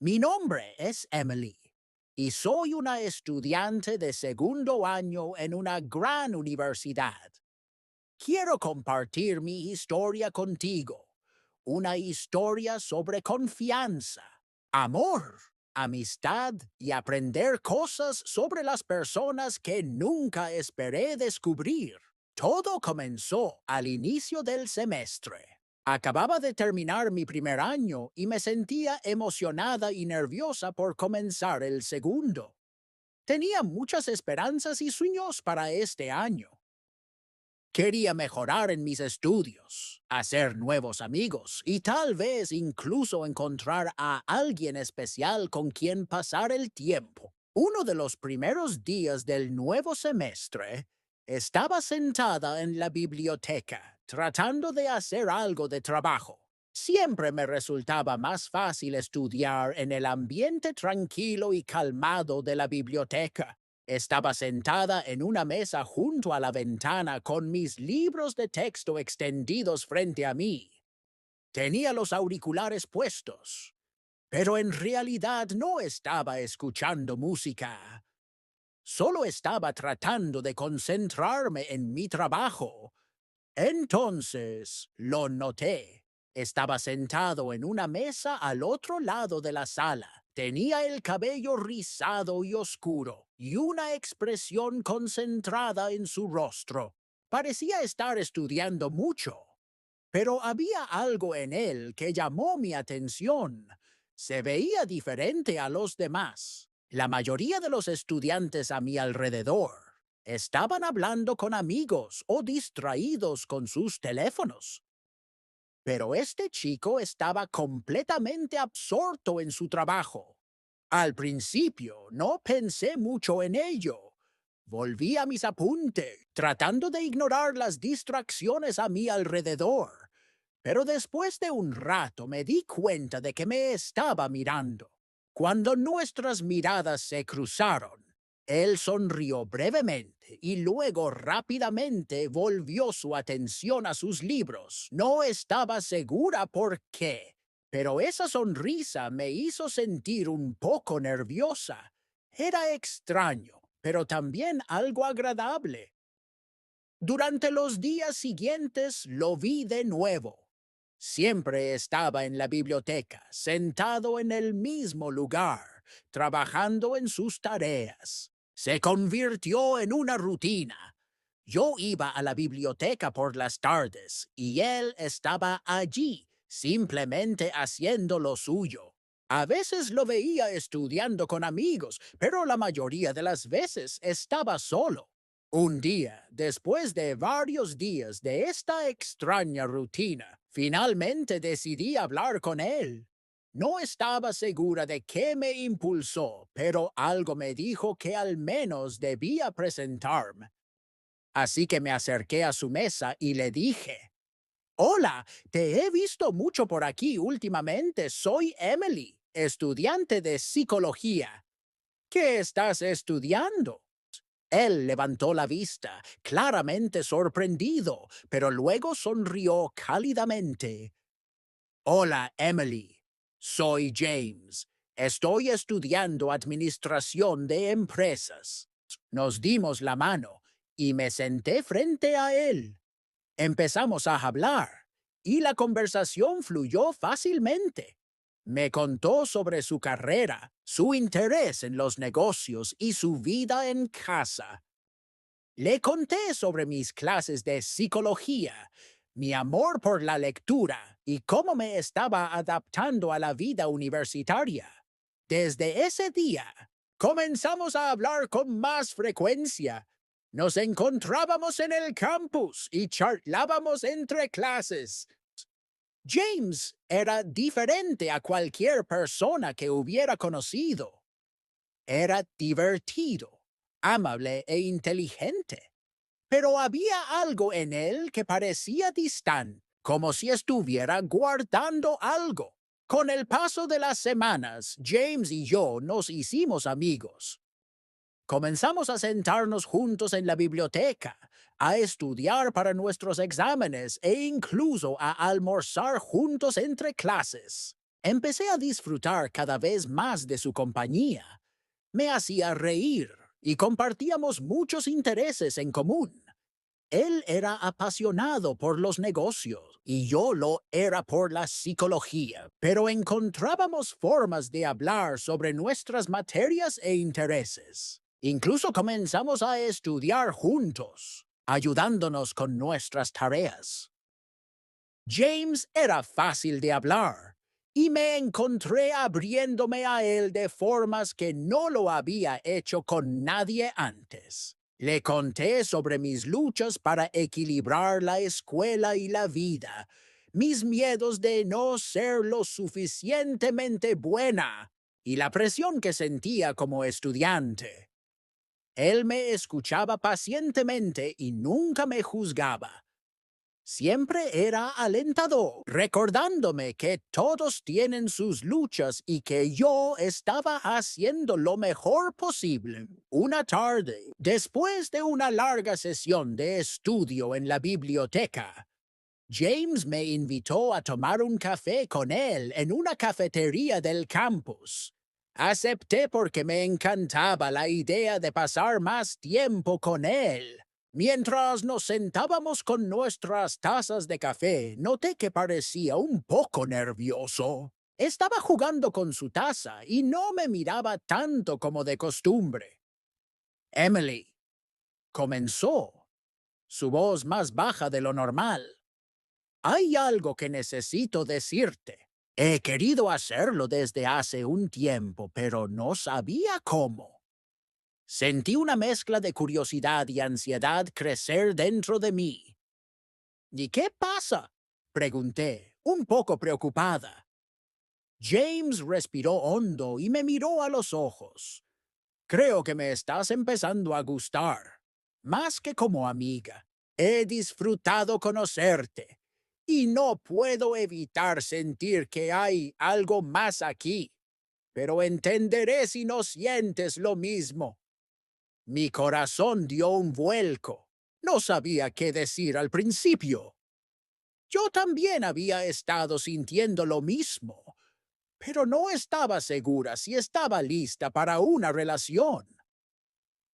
Mi nombre es Emily y soy una estudiante de segundo año en una gran universidad. Quiero compartir mi historia contigo, una historia sobre confianza, amor, amistad y aprender cosas sobre las personas que nunca esperé descubrir. Todo comenzó al inicio del semestre. Acababa de terminar mi primer año y me sentía emocionada y nerviosa por comenzar el segundo. Tenía muchas esperanzas y sueños para este año. Quería mejorar en mis estudios, hacer nuevos amigos y tal vez incluso encontrar a alguien especial con quien pasar el tiempo. Uno de los primeros días del nuevo semestre, estaba sentada en la biblioteca, tratando de hacer algo de trabajo. Siempre me resultaba más fácil estudiar en el ambiente tranquilo y calmado de la biblioteca. Estaba sentada en una mesa junto a la ventana con mis libros de texto extendidos frente a mí. Tenía los auriculares puestos, pero en realidad no estaba escuchando música. Solo estaba tratando de concentrarme en mi trabajo. Entonces lo noté. Estaba sentado en una mesa al otro lado de la sala. Tenía el cabello rizado y oscuro y una expresión concentrada en su rostro. Parecía estar estudiando mucho, pero había algo en él que llamó mi atención. Se veía diferente a los demás. La mayoría de los estudiantes a mi alrededor estaban hablando con amigos o distraídos con sus teléfonos. Pero este chico estaba completamente absorto en su trabajo. Al principio no pensé mucho en ello. Volví a mis apuntes, tratando de ignorar las distracciones a mi alrededor. Pero después de un rato me di cuenta de que me estaba mirando. Cuando nuestras miradas se cruzaron, él sonrió brevemente y luego rápidamente volvió su atención a sus libros. No estaba segura por qué, pero esa sonrisa me hizo sentir un poco nerviosa. Era extraño, pero también algo agradable. Durante los días siguientes lo vi de nuevo. Siempre estaba en la biblioteca, sentado en el mismo lugar, trabajando en sus tareas. Se convirtió en una rutina. Yo iba a la biblioteca por las tardes y él estaba allí, simplemente haciendo lo suyo. A veces lo veía estudiando con amigos, pero la mayoría de las veces estaba solo. Un día, después de varios días de esta extraña rutina, finalmente decidí hablar con él. No estaba segura de qué me impulsó, pero algo me dijo que al menos debía presentarme. Así que me acerqué a su mesa y le dije, «Hola, te he visto mucho por aquí últimamente. Soy Emily, estudiante de psicología. ¿Qué estás estudiando?» Él levantó la vista, claramente sorprendido, pero luego sonrió cálidamente. Hola, Emily. Soy James. Estoy estudiando administración de empresas. Nos dimos la mano y me senté frente a él. Empezamos a hablar y la conversación fluyó fácilmente. Me contó sobre su carrera, su interés en los negocios y su vida en casa. Le conté sobre mis clases de psicología, mi amor por la lectura y cómo me estaba adaptando a la vida universitaria. Desde ese día, comenzamos a hablar con más frecuencia. Nos encontrábamos en el campus y charlábamos entre clases. James era diferente a cualquier persona que hubiera conocido. Era divertido, amable e inteligente, pero había algo en él que parecía distante, como si estuviera guardando algo. Con el paso de las semanas, James y yo nos hicimos amigos. Comenzamos a sentarnos juntos en la biblioteca, a estudiar para nuestros exámenes e incluso a almorzar juntos entre clases. Empecé a disfrutar cada vez más de su compañía. Me hacía reír y compartíamos muchos intereses en común. Él era apasionado por los negocios y yo lo era por la psicología, pero encontrábamos formas de hablar sobre nuestras materias e intereses. Incluso comenzamos a estudiar juntos, ayudándonos con nuestras tareas. James era fácil de hablar y me encontré abriéndome a él de formas que no lo había hecho con nadie antes. Le conté sobre mis luchas para equilibrar la escuela y la vida, mis miedos de no ser lo suficientemente buena y la presión que sentía como estudiante. Él me escuchaba pacientemente y nunca me juzgaba. Siempre era alentador, recordándome que todos tienen sus luchas y que yo estaba haciendo lo mejor posible. Una tarde, después de una larga sesión de estudio en la biblioteca, James me invitó a tomar un café con él en una cafetería del campus. Acepté porque me encantaba la idea de pasar más tiempo con él. Mientras nos sentábamos con nuestras tazas de café, noté que parecía un poco nervioso. Estaba jugando con su taza y no me miraba tanto como de costumbre. Emily, comenzó, su voz más baja de lo normal. Hay algo que necesito decirte. He querido hacerlo desde hace un tiempo, pero no sabía cómo. Sentí una mezcla de curiosidad y ansiedad crecer dentro de mí. ¿Y qué pasa? Pregunté, un poco preocupada. James respiró hondo y me miró a los ojos. Creo que me estás empezando a gustar, más que como amiga. He disfrutado conocerte y no puedo evitar sentir que hay algo más aquí, pero entenderé si no sientes lo mismo. Mi corazón dio un vuelco. No sabía qué decir al principio. Yo también había estado sintiendo lo mismo, pero no estaba segura si estaba lista para una relación.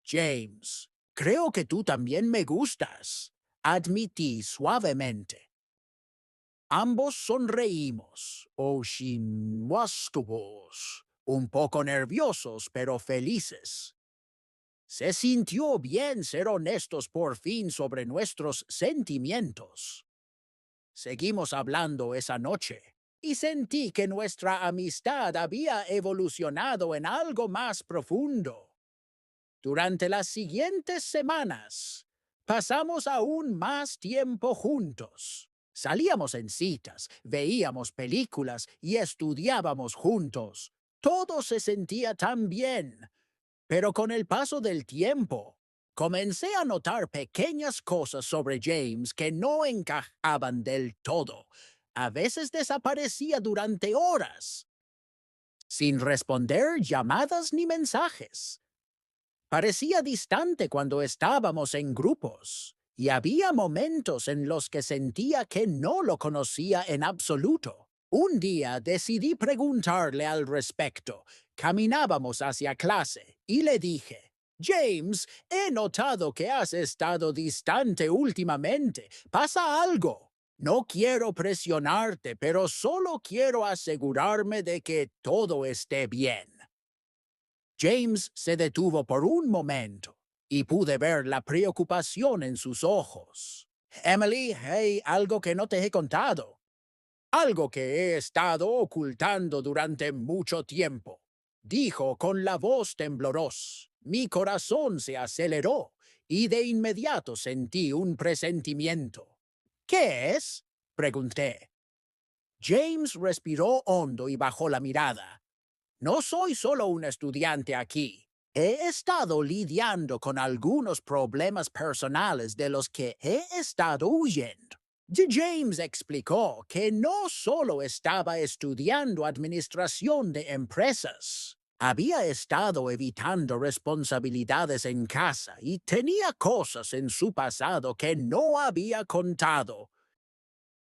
James, creo que tú también me gustas, admití suavemente. Ambos sonreímos, Oshimwaskubos, un poco nerviosos pero felices. Se sintió bien ser honestos por fin sobre nuestros sentimientos. Seguimos hablando esa noche, y sentí que nuestra amistad había evolucionado en algo más profundo. Durante las siguientes semanas, pasamos aún más tiempo juntos. Salíamos en citas, veíamos películas y estudiábamos juntos. Todo se sentía tan bien. Pero con el paso del tiempo, comencé a notar pequeñas cosas sobre James que no encajaban del todo. A veces desaparecía durante horas, sin responder llamadas ni mensajes. Parecía distante cuando estábamos en grupos, y había momentos en los que sentía que no lo conocía en absoluto. Un día decidí preguntarle al respecto. Caminábamos hacia clase y le dije, James, he notado que has estado distante últimamente. ¿Pasa algo? No quiero presionarte, pero solo quiero asegurarme de que todo esté bien. James se detuvo por un momento y pude ver la preocupación en sus ojos. Emily, hay algo que no te he contado. Algo que he estado ocultando durante mucho tiempo. Dijo con la voz temblorosa. Mi corazón se aceleró y de inmediato sentí un presentimiento. ¿Qué es? Pregunté. James respiró hondo y bajó la mirada. No soy solo un estudiante aquí. He estado lidiando con algunos problemas personales de los que he estado huyendo. James explicó que no solo estaba estudiando administración de empresas, había estado evitando responsabilidades en casa y tenía cosas en su pasado que no había contado.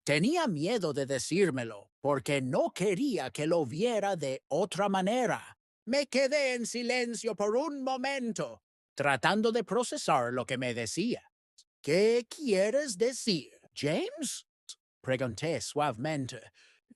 Tenía miedo de decírmelo porque no quería que lo viera de otra manera. Me quedé en silencio por un momento, tratando de procesar lo que me decía. ¿Qué quieres decir, James? Pregunté suavemente.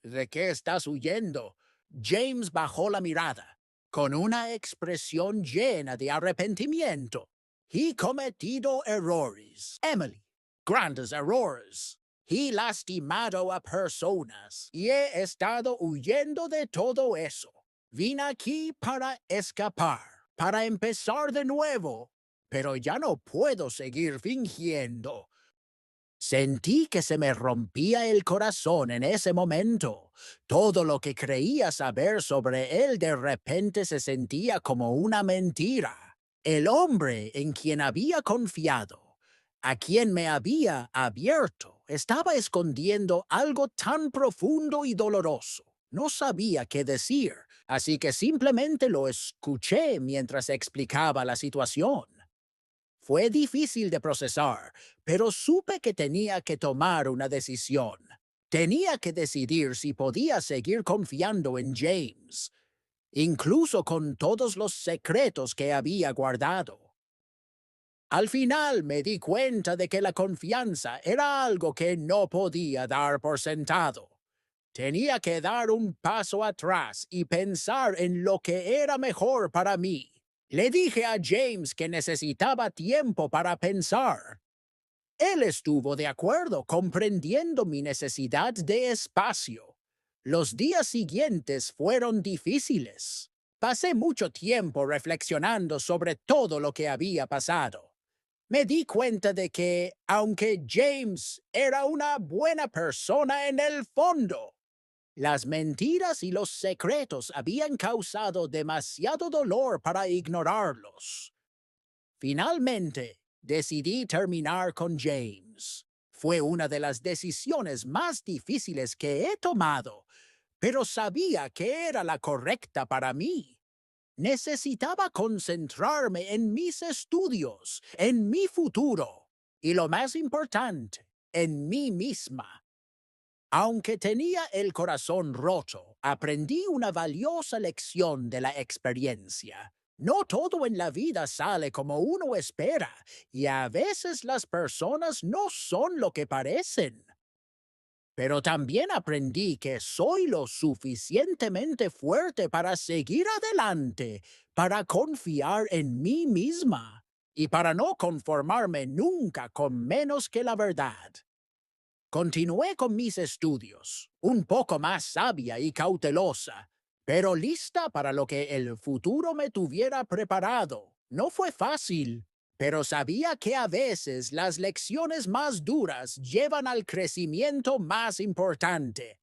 ¿De qué estás huyendo? James bajó la mirada, con una expresión llena de arrepentimiento. He cometido errores, Emily, grandes errores. He lastimado a personas y he estado huyendo de todo eso. Vine aquí para escapar, para empezar de nuevo, pero ya no puedo seguir fingiendo. Sentí que se me rompía el corazón en ese momento. Todo lo que creía saber sobre él de repente se sentía como una mentira. El hombre en quien había confiado, a quien me había abierto, estaba escondiendo algo tan profundo y doloroso. No sabía qué decir, así que simplemente lo escuché mientras explicaba la situación. Fue difícil de procesar, pero supe que tenía que tomar una decisión. Tenía que decidir si podía seguir confiando en James, incluso con todos los secretos que había guardado. Al final me di cuenta de que la confianza era algo que no podía dar por sentado. Tenía que dar un paso atrás y pensar en lo que era mejor para mí. Le dije a James que necesitaba tiempo para pensar. Él estuvo de acuerdo, comprendiendo mi necesidad de espacio. Los días siguientes fueron difíciles. Pasé mucho tiempo reflexionando sobre todo lo que había pasado. Me di cuenta de que, aunque James era una buena persona en el fondo, las mentiras y los secretos habían causado demasiado dolor para ignorarlos. Finalmente, decidí terminar con James. Fue una de las decisiones más difíciles que he tomado, pero sabía que era la correcta para mí. Necesitaba concentrarme en mis estudios, en mi futuro y, lo más importante, en mí misma. Aunque tenía el corazón roto, aprendí una valiosa lección de la experiencia. No todo en la vida sale como uno espera, y a veces las personas no son lo que parecen. Pero también aprendí que soy lo suficientemente fuerte para seguir adelante, para confiar en mí misma y para no conformarme nunca con menos que la verdad. Continué con mis estudios, un poco más sabia y cautelosa, pero lista para lo que el futuro me tuviera preparado. No fue fácil, pero sabía que a veces las lecciones más duras llevan al crecimiento más importante.